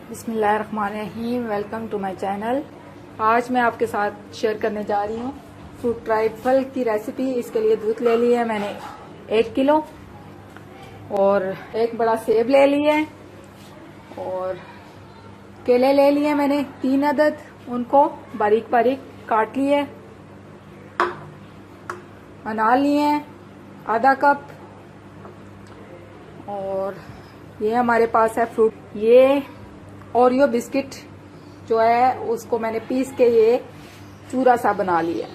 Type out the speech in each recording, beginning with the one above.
बिस्मिल्लाहिर्रहमानिर्रहीम। Welcome to my channel. आज मैं आपके साथ शेयर करने जा रही हूँ फ्रूट ट्राइफल की रेसिपी। इसके लिए दूध ले लिया है मैंने 1 किलो और एक बड़ा सेब ले लिया है और केले ले लिए मैंने 3 अदद, उनको बारीक बारीक काट लिए। अनार लिए हैं आधा कप और ये हमारे पास है फ्रूट। ये ओरियो बिस्किट जो है उसको मैंने पीस के ये चूरा सा बना लिया,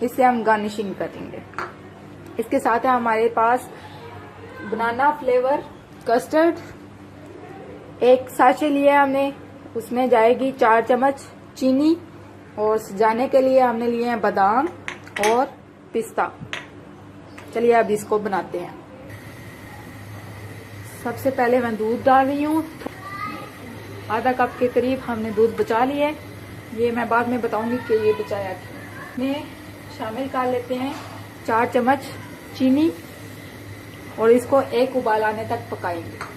इससे हम गार्निशिंग करेंगे। इसके साथ है हमारे पास बनाना फ्लेवर कस्टर्ड, एक साशे लिया हमने, उसमें जाएगी 4 चम्मच चीनी और सजाने के लिए हमने लिए हैं बादाम और पिस्ता। चलिए अब इसको बनाते हैं। सबसे पहले मैं दूध डाल रही हूँ, आधा कप के करीब हमने दूध बचा लिया है। ये मैं बाद में बताऊंगी कि ये बचाया क्यों। में शामिल कर लेते हैं 4 चम्मच चीनी और इसको एक उबाल आने तक पकाएंगे।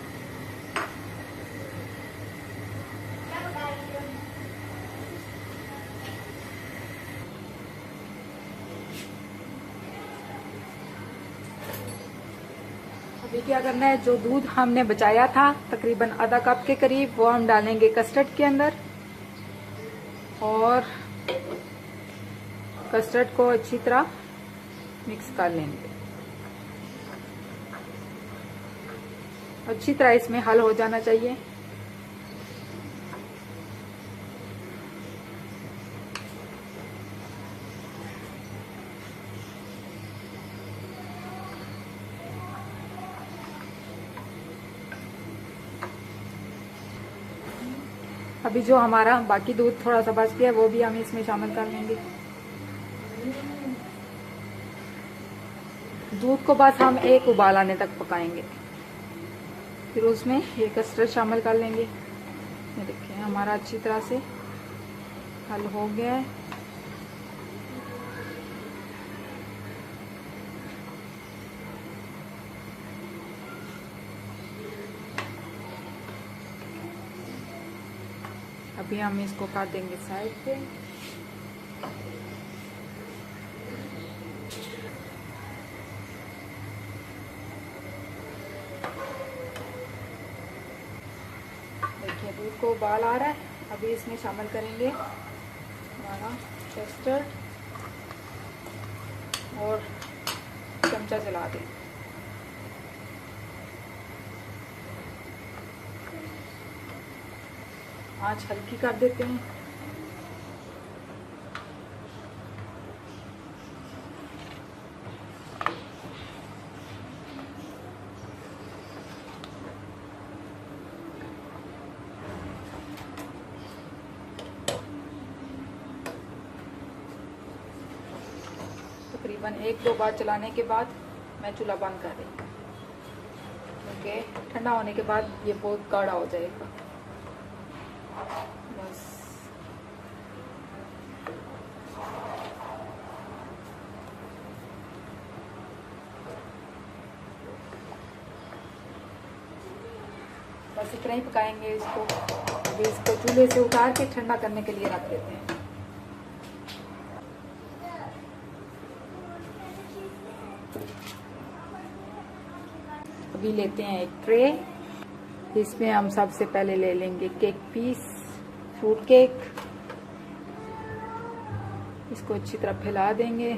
अभी क्या करना है, जो दूध हमने बचाया था तकरीबन आधा कप के करीब, वो हम डालेंगे कस्टर्ड के अंदर और कस्टर्ड को अच्छी तरह मिक्स कर लेंगे। अच्छी तरह इसमें हल हो जाना चाहिए। अभी जो हमारा बाकी दूध थोड़ा सा बच गया वो भी हम इसमें शामिल कर लेंगे। दूध को बस हम एक उबाल आने तक पकाएंगे, फिर उसमें ये कस्टर्ड शामिल कर लेंगे। ये देखिए हमारा अच्छी तरह से हल हो गया है। अभी हम इसको काट देंगे साइड पे। देखिए दूध को उबाल आ रहा है। अभी इसमें शामिल करेंगे हमारा कस्टर्ड और चमचा चला दें। आंच हल्की कर देते हैं। तकरीबन 1-2 बार चलाने के बाद मैं चूल्हा बंद कर रही हूँ, क्योंकि ठंडा होने के बाद ये बहुत गाढ़ा हो जाएगा। बस बस इतना ही पकाएंगे इसको। अभी इसको चूल्हे से उतार के ठंडा करने के लिए रख देते हैं। अभी लेते हैं एक ट्रे, इसमें हम सबसे पहले ले लेंगे केक पीस, फ्रूट केक। इसको अच्छी तरह फैला देंगे।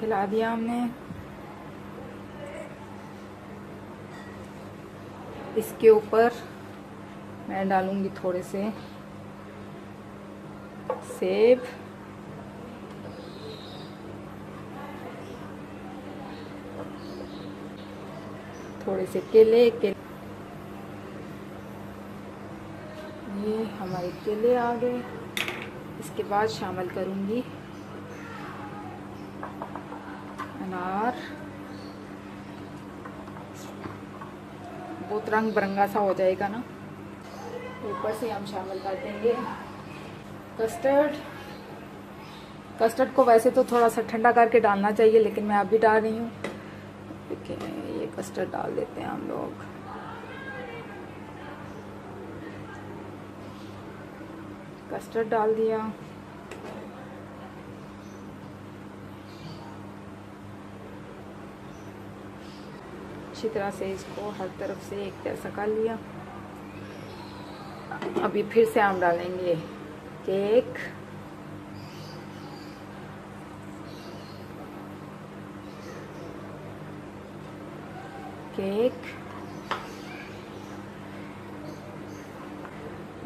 फैला दिया हमने। इसके ऊपर मैं डालूंगी थोड़े से सेब, थोड़े से केले। ये हमारे केले आ गए। इसके बाद शामिल करूंगी अनार, बहुत रंग बिरंगा सा हो जाएगा ना। ऊपर से हम शामिल कर देंगे कस्टर्ड। कस्टर्ड को वैसे तो थोड़ा सा ठंडा करके डालना चाहिए, लेकिन मैं अभी डाल रही हूँ। देखिए ये कस्टर्ड डाल देते हैं हम लोग। कस्टर्ड डाल दिया। अच्छी तरह से इसको हर तरफ से एक जैसा कर लिया। अभी फिर से हम डालेंगे केक।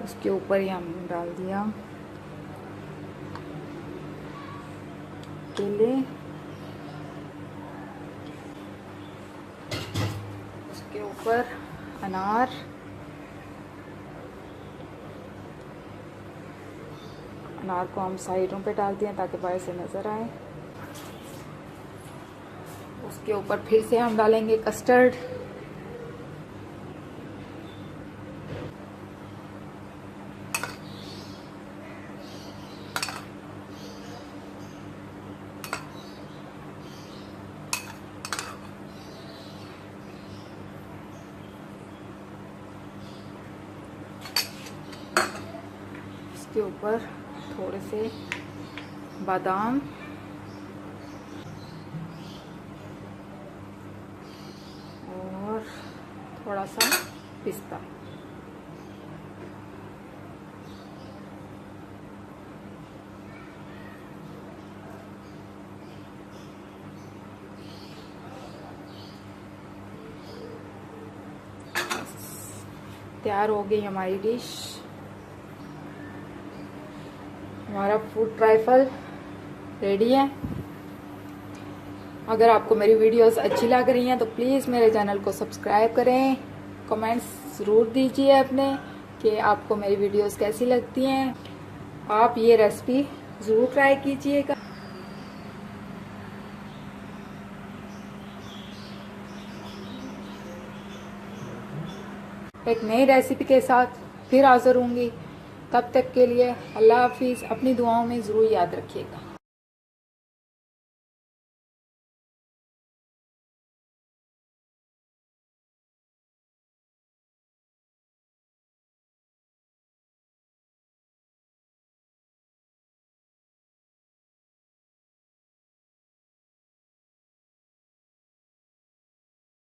उसके ऊपर ही हम डाल दिया केले। उसके ऊपर अनार। अनार को हम साइडों पे डालते हैं ताकि बाहर से नज़र आए। उसके ऊपर फिर से हम डालेंगे कस्टर्ड। उसके ऊपर थोड़े से बादाम और थोड़ा सा पिस्ता। तैयार हो गई हमारी डिश। हमारा फ्रूट ट्राइफल रेडी है। अगर आपको मेरी वीडियोस अच्छी लग रही हैं तो प्लीज़ मेरे चैनल को सब्सक्राइब करें। कमेंट्स ज़रूर दीजिए अपने कि आपको मेरी वीडियोस कैसी लगती हैं। आप ये रेसिपी ज़रूर ट्राई कीजिएगा। एक नई रेसिपी के साथ फिर हाजिर होंगी। तब तक के लिए अल्लाह हाफिज़। अपनी दुआओं में ज़रूर याद रखिएगा।